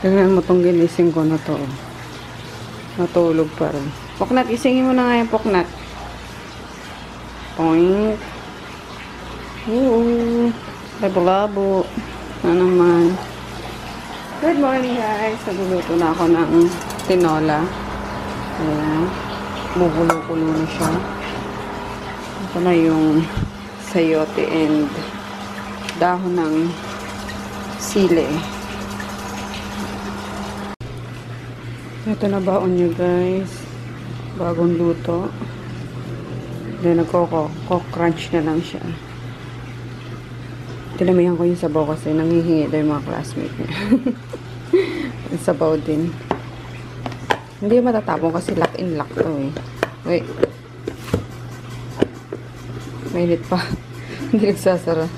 Tignan mo tong ginising ko na to. Natulog pa rin. Poknat, isingin mo na nga yung Poknat. Poink. Labo-labo. Na naman. Good morning guys. Nagluluto na ako ng tinola. Ayan. Bubulo-bulo na siya. Ito na yung sayote and dahon ng sili. Ito na baon nyo guys. Bagong luto. Then nagko-crunch na lang siya. Tinamihan ko yung sabaw kasi nanghihingi daw yung mga classmate niya. Yung sabaw din. Hindi matatapon kasi lock in lock to eh. Wait. Mainit pa. Hindi nagsasara.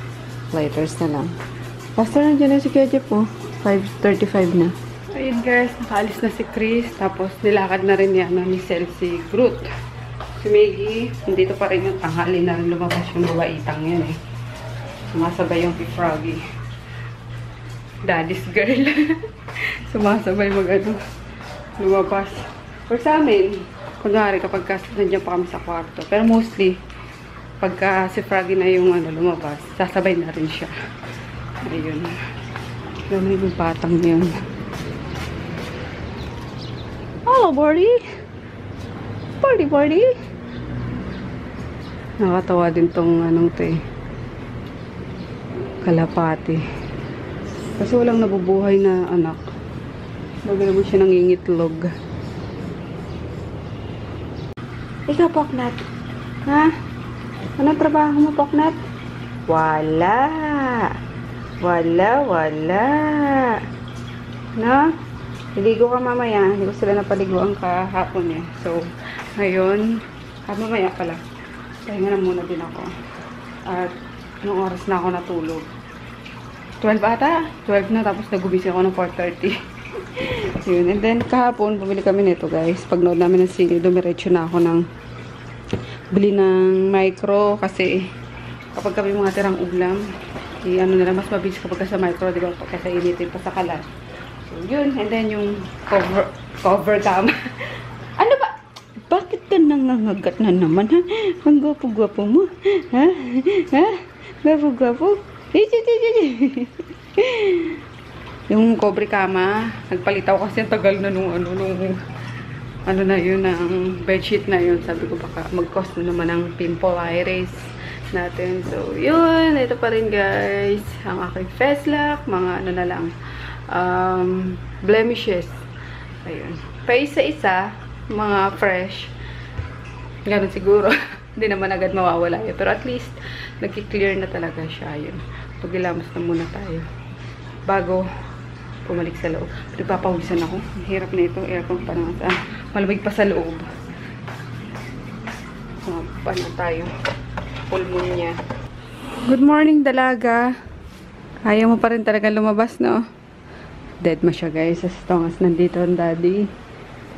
Lighters na lang. Basta nandiyan na si Kejep po. 5:35 na. Ayun guys, nakaalis na si Chris. Tapos nilakad na rin yan ni Cel si Groot. Si Maggie, dito pa rin yung tanghali na rin lumabas yung babaitang yan eh. Sumasabay yung Froggy. Daddy's girl. Sumasabay lumabas. For sa amin, kunwari kapag nandiyan pa kami sa kwarto. Pero mostly, pagka si Froggy na yung lumabas, sasabay na rin siya. Ayun. Dami yung batang yun. Hello, Birdie! Birdie! Nakatawa din tong kalapati. Kasi walang nabubuhay na anak. Baga naman siya nangingitlog. Ikaw, Poknat. Ha? Ano trabaho mo, Poknat? Wala. No? Iligo ka mamaya. Hindi ko sila napaliguan kahapon eh. So, ngayon, mamaya pala. Pahinga na muna din ako. At, anong oras na ako natulog? 12 ata? 12 na, tapos nagugising ako ng 4:30. Yun. And then, kahapon, bumili kami nito guys. Pag nood namin ng sili, dumiretso na ako ng bili ng micro. Kasi, kapag kami mga tirang ulam, nila, mas mabilis kapag sa micro, di ba? Kasi initin pa sa kalat. So, yun. And then, yung cover cam. Ano ba? Bakit ka nangangagat na naman, ha? Ang gwapo-gwapo mo. Ha? Gwapo-gwapo? Yung cover kama, nagpalit ako kasi ang tagal na nung na yun, ang bedsheet na yun. Sabi ko baka mag-cost na naman ang pimple iris natin. So, yun. Ito pa rin, guys. Ang aking face lock. Mga na lang. Blemishes. Ayun. Pa isa-isa, mga fresh. Ganun siguro. Hindi naman agad mawawala yun. Pero at least, nagki-clear na talaga siya. Yun. Pagilamos na muna tayo. Bago pumalik sa loob. Nagpapawisan ako. Ang hirap na ito. Aircon pa naman. Malamig pa sa loob. Pa na tayo. Pulmonya. Good morning, dalaga. Ayaw mo pa rin talaga lumabas, no? Dead mo siya, guys. As long as nandito ang daddy,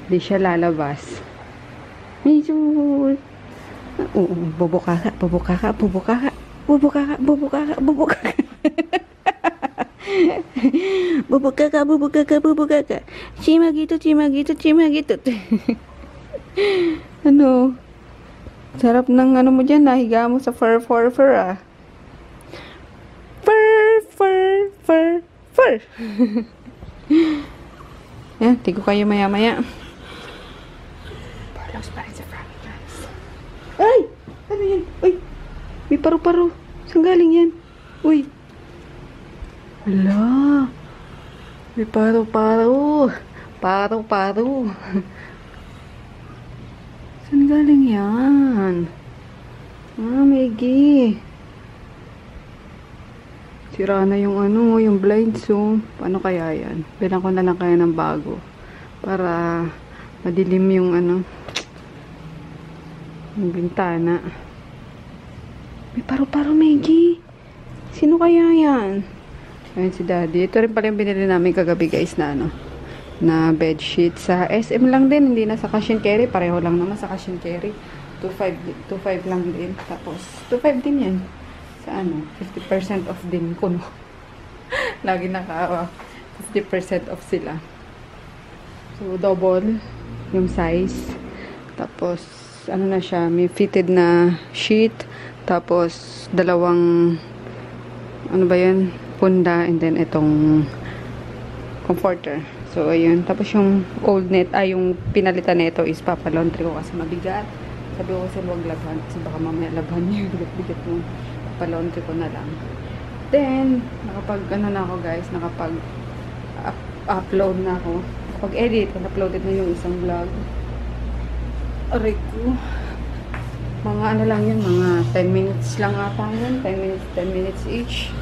di siya lalabas. Medyo... bubuka ka. Cima gitu. Ano? Sarap ng mo dyan, nahiga mo sa fur, ah. Fur. Yan, tigo kayo maya-maya. Parlos pa rin sa front, guys. Ay! Ano yan? Uy! May paru-paro. Saan galing yan? Uy! Hala! May paru-paro. Paru-paro. Saan galing yan? Maggie. Sira na yung yung blinds, so paano kaya yan? Bilang ko na lang kaya ng bago para madilim yung yung bintana. May paru-paro, Maggie. Sino kaya yan? Ayun si Daddy. Ito rin pala yung binili namin kagabi, guys, na na bedsheet sa SM lang din, hindi na sa cash and carry. Pareho lang naman sa cash and carry. 2.5 lang din. Tapos 2.5 din yan. Sa 50% off din ko, no. Lagi 50% off sila. So, double yung size. Tapos, ano na siya, may fitted na sheet. Tapos, dalawang, ano ba yun? Punda, and then itong comforter. So, ayun. Tapos, yung old net, yung pinalitan nito is papalaundry ko kasi mabigat. Sabi ko kasi huwag labhan. Kasi baka mamaya labhan niyo. Bigat-bigat mo. Papalaundry ko na lang. Then, nakapag, na ako guys, nakapag-upload na ako. Nakapag-edit, uploaded na yung isang vlog. Aray ko. Mga ano lang yun, mga 10 minutes lang ata yun. 10 minutes each.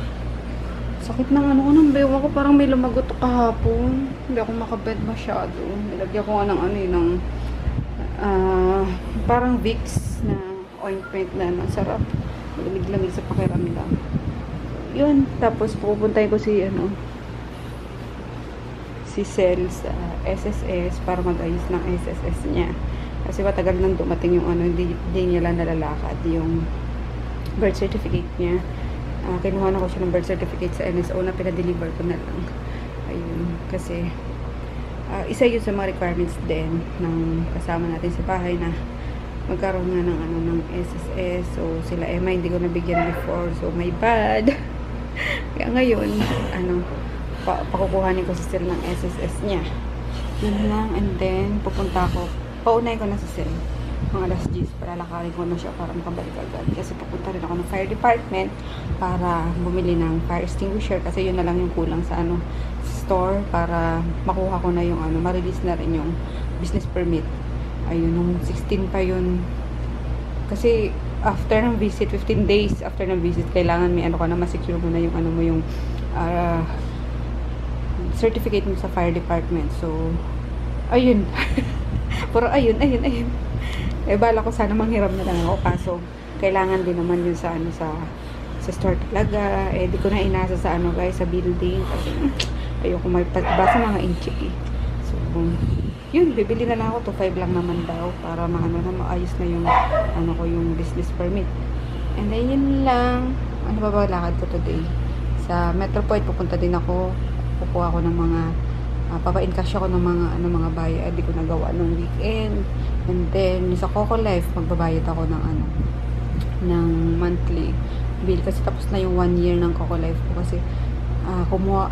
Sakit ng ano ko ng bewa ko. Parang may lumagot kahapon. Hindi ako makabed masyado. Nilagyan ko nga ng ano yun, ng parang Vicks na ointment na masarap. Lamig-lamig sa pakiramdam. Yun. Tapos pupuntahin ko si Cel sa SSS para mag-ayos ng SSS niya. Kasi matagal nang dumating yung hindi niya lang nalalakad yung birth certificate niya. Kinuha na ko siya ng birth certificate sa NSO na pinadeliver ko na lang. Ayun. Kasi isa yun sa mga requirements din ng kasama natin sa bahay na magkaroon nga ng SSS. So sila Emma hindi ko nabigyan before. So my bad. Kaya ngayon pakukuhanin ko si Cel ng SSS niya. Yun lang. And then pupunta ako. Paunahin ko na si Cel. Mga alas 10 para lakarin ko na siya para makabalik agad. Kasi papunta rin ako ng fire department para bumili ng fire extinguisher. Kasi yun na lang yung kulang sa store para makuha ko na yung ma-release na rin yung business permit. Ayun, nung 16 pa yun. Kasi after ng visit, 15 days after ng visit, kailangan may ma-secure mo na yung yung certificate mo sa fire department. So, ayun. Pero ayun. Bala ko sana manghiram na lang ako. Kaso, kailangan din naman yun sa store talaga. Di ko na inasa sa guys, sa building. Kasi, ayoko may basa mga inchik. So, yun, bibili na lang ako. 2.5 lang naman daw. Para maayos na yung, yung business permit. And then, yun lang. Ano ba lakad ko today? Sa Metro Point, pupunta din ako. Kukuha ko ng mga papa-encash ako ng mga bayad. Di ko nagawa nung weekend. And then sa Coco Life magbabayad ako ng monthly bill kasi tapos na yung 1 year ng Coco Life ko kasi kumuha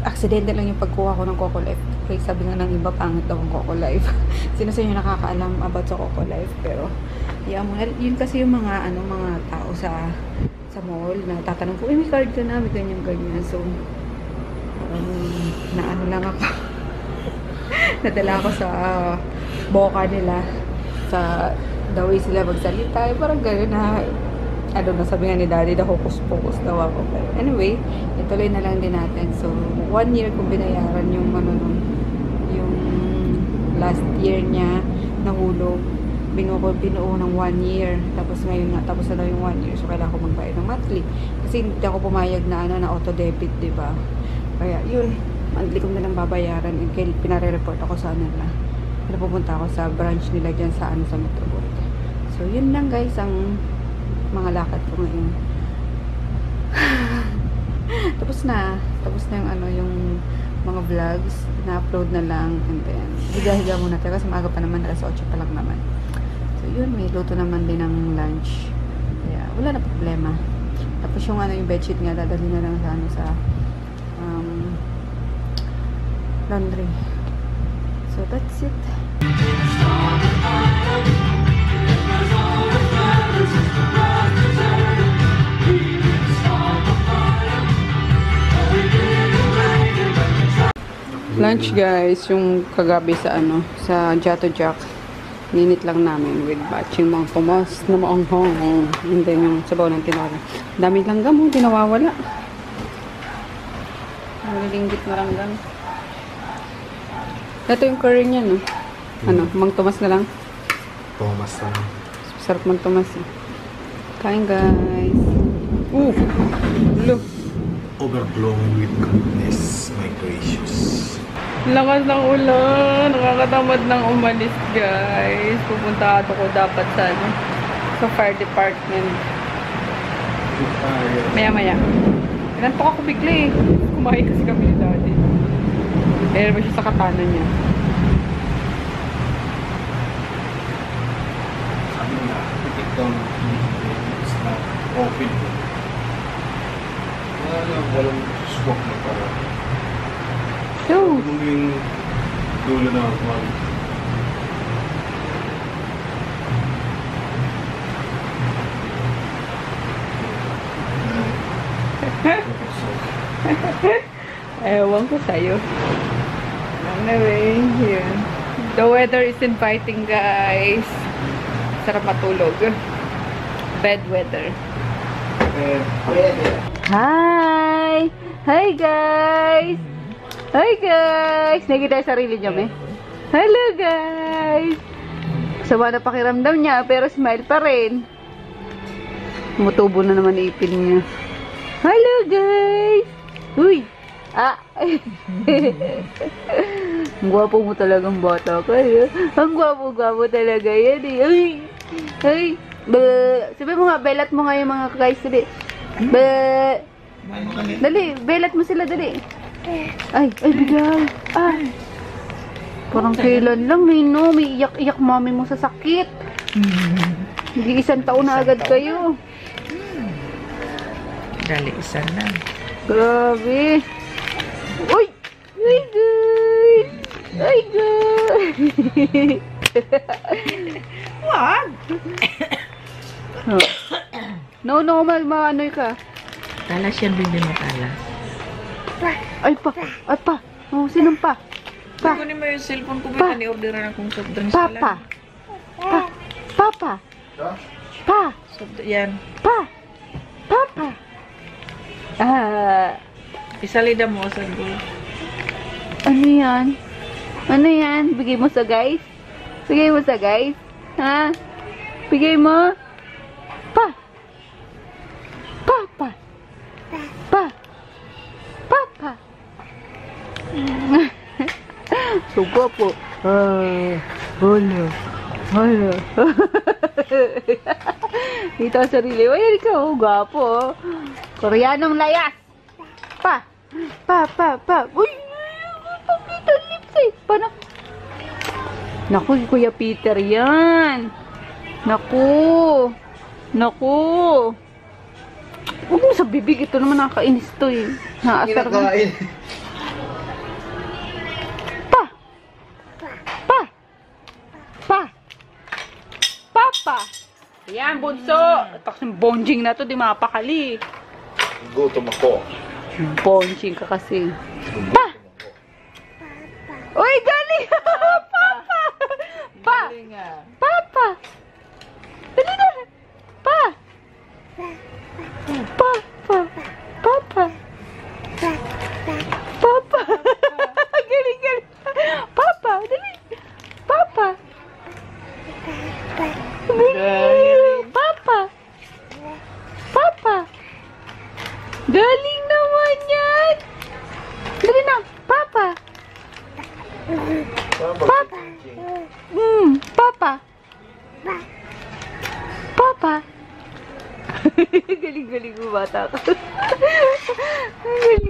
accidental lang yung pagkuha ko ng Coco Life. Kasi sabi nga ng iba pangit daw ang Coco Life. Sino sa inyo nakakaalam about sa Coco Life? Pero yun kasi yung mga tao sa mall na tatanong ko, may card ka na, may ganyan. So lang ako. Nadala ako sa boka nila sa the way sila magsalita. Parang gano'n na sabi nga ni daddy na focus daw ako. But anyway, ituloy na lang din natin. So 1 year kong binayaran yung yung last year niya nahulog. Binuo ng 1 year. Tapos ngayon nga, tapos na daw yung 1 year. So kailangan ko magbayad ng monthly. Kasi hindi ako pumayag na auto debit, diba? Kaya yun, monthly ko na lang babayaran. And pinare-report ako sa nila. Pupunta ako sa branch nila dyan sa Metro Point. So yun lang guys ang mga lakad ko ngayon. Tapos na yung mga vlogs na-upload na lang, and then higa-higa muna tayo kasi maaga pa naman, alas 8 pa lang naman. So yun, may luto naman din ng lunch. Kaya wala na problema. Tapos yung yung bedsheet nga dadalhin na lang sa laundry. So that's it. Lunch guys, yung kagabi sa Jato Jack. Ninit lang namin with batching mga pumas na maanghang. And then yung sabaw ng tinola. Dami langgam, di nawawala. Nalilinggit na langgam. Ito yung curry niya, no? Mang Tomas na lang? Tomas na lang. Sarap Mang Tomas, eh. Kain, guys. Look. Overflowing with goodness, my gracious. Lakas ng ulan. Nakakatamad ng umalis, guys. Pupunta ako dapat sa fire department. Maya-maya. Inantok ako bigla, eh. Kumain kasi kami ni daddy. Meron ba siya sa katana niya? Sabi nga, pitik daw ng it's not open. Walang smoke na para. So, Kung yung dulo na mag ewan ko sa'yo. Anyway, yun. The weather is inviting, guys. Sarap matulog. Bed weather. Hi! Hi, guys! Hi, guys! Nakikita yung sarili niya, may? Hello, guys! Sama na pakiramdam niya, pero smile pa rin. Tumutubo na naman ipin niya. Hello, guys! Uy! Ah! Ang gwapo mo talagang bata kayo. Ang gwapo-gwapo talaga yan eh. Ay! Ay! Sabi mo nga, belat mo nga yung mga guys. Dali. Dali, belat mo sila, dali. Ay, bigay. Ah! Parang kailan lang eh, no? May iyak-iyak mami mo sa sakit. Hindi 1 taon na agad kayo. Dali, isa na. Grabe. Uy! Ay, guys! Ay, guys! Wag! No, maanoy ka. Talas yan, bibi mo talas. Ay, pa. Oh, sinong pa? Pa. Kunin mo yung cellphone ko, Pa. ba? Ni-orderan akong soft drinks Papa. Papa. Pa. Yan. Papa. Ah, Isalida mo sa go. ano yan? Ano yan? Bigay mo sa guys? Bigay mo sa guys? Ha? Bigay mo? Pa. Papa. Papa. Sugo po. Hala. Dito ang sarili. Ay, ikaw. Gwapo. Oh. Koreanong layas. Pa. Uy! Pakita lips eh. Paano? Naku, Kuya Peter yan. Naku. Huwag mo sa bibig. Ito naman nakakainis to eh. Naasar mo. Papa. Ayan, bunso. Tapos yung bonjing na to, di mapakali. Gutom ako. Bonjing ka kasi. Pa! Uy, galing! Papa! Papa! Dali na! Pa! Papa! Galing! Papa! Dali! Papa! Papa! Galing naman yan! Dali na! Papa! Papa! Galing mo bata ka.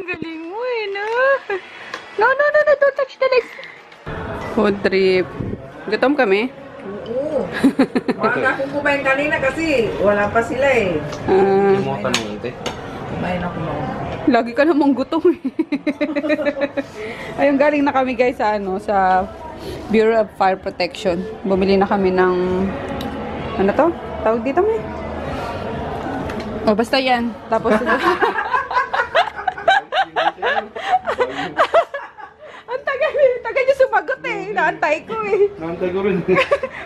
Galing mo eh, no? No, don't touch the legs. Food trip. Gutom kami? Oo. Wala akong kumain kanina kasi wala pa sila eh. Hindi mo tanong ito. Kumain ako noon. Lagi ka namang gutom eh. Ayun, galing na kami guys sa Bureau of Fire Protection. Bumili na kami ng ano to? Tawag dito mo eh. Oh, basta yan. Tapos ang tagal niya sumagot eh. Naantay ko eh. Naantay ko rin.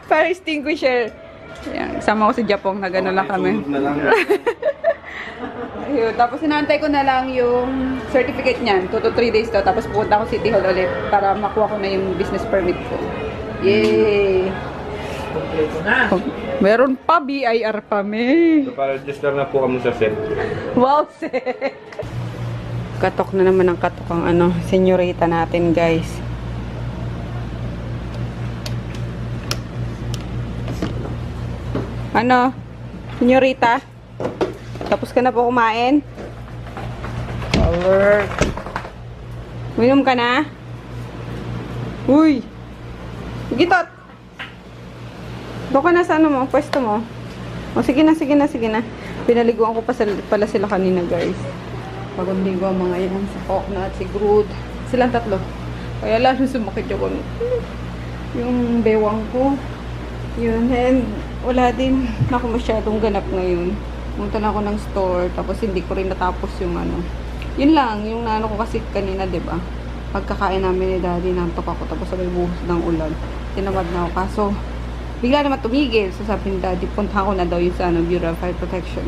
Fire extinguisher. Ayan, kasama ko si Japong na gano'n lang kami. Sunod na lang. Ayun, tapos inaantay ko na lang yung certificate niyan. 2 to 3 days to. Tapos pupunta ako City Hall ulit para makuha ko na yung business permit ko. Yay! Kompleto na. Meron pa, BIR pa, may. So, para register na po kami sa set. Wow, sick! Katok na naman ang katok ang senyorita natin, guys. Ano? Senyorita? Tapos ka na po kumain? Power. Uminom ka na? Uy! Gitot! Doon ka na sa ano mo, pwesto mo. O, sige na, sige na, sige na. Pinaliguan ko pala sila kanina, guys. Bagong ligo ang mga yan. Si Coconut, si Groot. Silang tatlo. Kaya lalo sumakit yung bewang ko. Yun. And wala din ako masyadong ganap ngayon. Punta na ako ng store. Tapos hindi ko rin natapos yung ano. Yun lang. Yung naano ko kasi kanina, diba? Pagkakain namin ni Daddy, nantok ako. Tapos sabay buhos ng ulan. Tinamad na ako. Kaso, bigla naman tumigil. So sabi ni Daddy, punta ko na daw yung sa ano, Bureau of Fire Protection.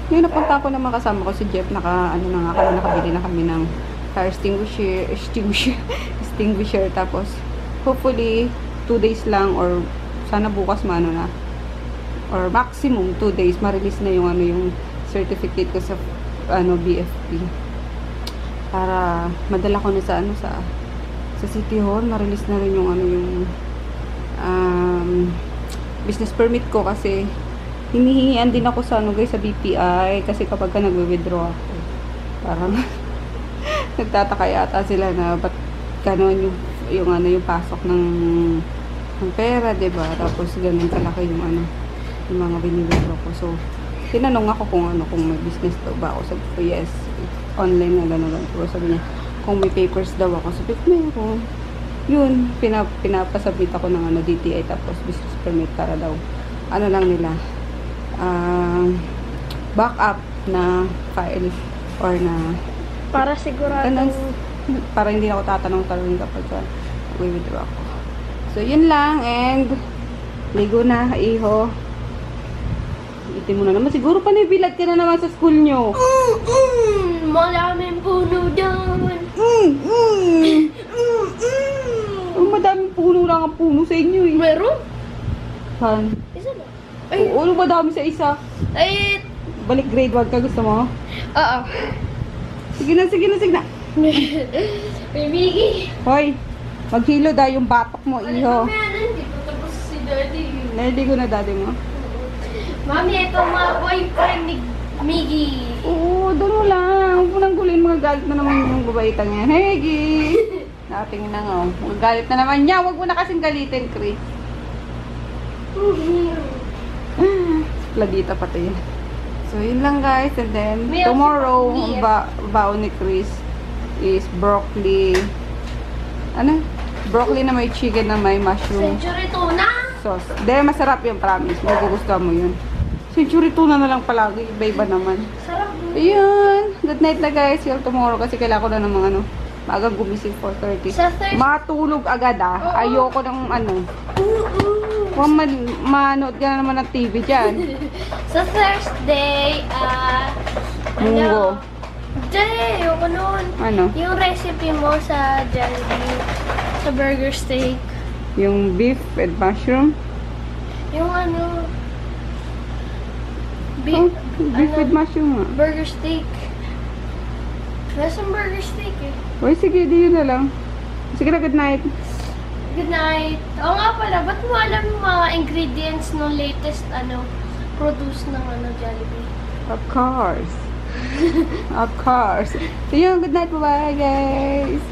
Ngayon napunta ko naman kasama ko si Jeff. Nakabili na kami ng fire extinguisher. Tapos, hopefully, 2 days lang or sana bukas mano na. Or maximum 2 days, ma-release na yung ano yung certificate ko sa ano BFP. Para madala ko na sa ano sa City Hall, ma-release na rin yung ano yung business permit ko kasi hinihingian din ako sa ano guys sa BPI kasi kapag ka nagwi-withdraw ako parang nagtataka yata sila na ba't ganon yung ano yung pasok ng pera, 'di ba? Tapos ganun kalaki yung ano yung mga bini-withdraw ko. So tinanong ako kung may business daw ba ako. Sabi ko yes, online na gano'n. So sabi niya kung may papers daw ako. Sabi ko meron. Yun, pinapasabit ako ng ano, DTI tapos business permit para daw ano lang nila backup na file or na Para sigurado. ganun, para hindi ako tatanong-tanong kapag withdraw ako. So yun lang and ligo na iho. Itin mo na naman siguro pa nabilad ka na naman sa school nyo. Maraming puno dyan. Madaming puno lang ang puno sa inyo eh. Meron? Saan? Isa na. Oo, madami sa isa. Ay, Balik grade 1 ka, gusto mo? oo. Sige na, sige na, sige na. May Miggy. Hoy, maghilo daw yung batok mo, iho. Mamaya na, hindi pa tapos si Daddy. Naligo na daddy mo. Mami, ito mga boyfriend ni Miggy. Oo, doon mo lang. Huwag mo nang gulin, mga galit na naman yung babaitang yan. Hey, Gi! Nating na nga, oh. Mga galit na naman niya. Huwag mo na kasing galitin, Chris. Pladita pati yan. So, yun lang guys. And then, May tomorrow, also baon ni Chris is broccoli. Ano? Broccoli na may chicken na may mushroom Century tuna. sauce. Hindi, masarap yung promise. Magugustuhan mo yun. Century tuna na lang palagi. Iba-iba naman. Sarap. Ayun. Good night na guys. See you tomorrow kasi kailangan ko na ng mga ano. Maagang gumising 4:30. Sa Thursday. Matulog agad ah. Ayoko ng ano. Huwag manood ka na naman ng TV dyan. Sa Thursday, Munggo. Hindi, ayoko nun. Ano? Yung recipe mo sa Jollibee, sa burger steak. Yung beef and mushroom. Yung ano, Oh, beef with mushroom nga. burger steak. Nasaan burger steak eh? Uy, sige, di yun na lang. Sige na, good night. Good night. Oo nga pala, ba't mo alam yung mga ingredients ng latest produce ng Jollibee? Of course. Of course. So yun, good night. Bye-bye, guys.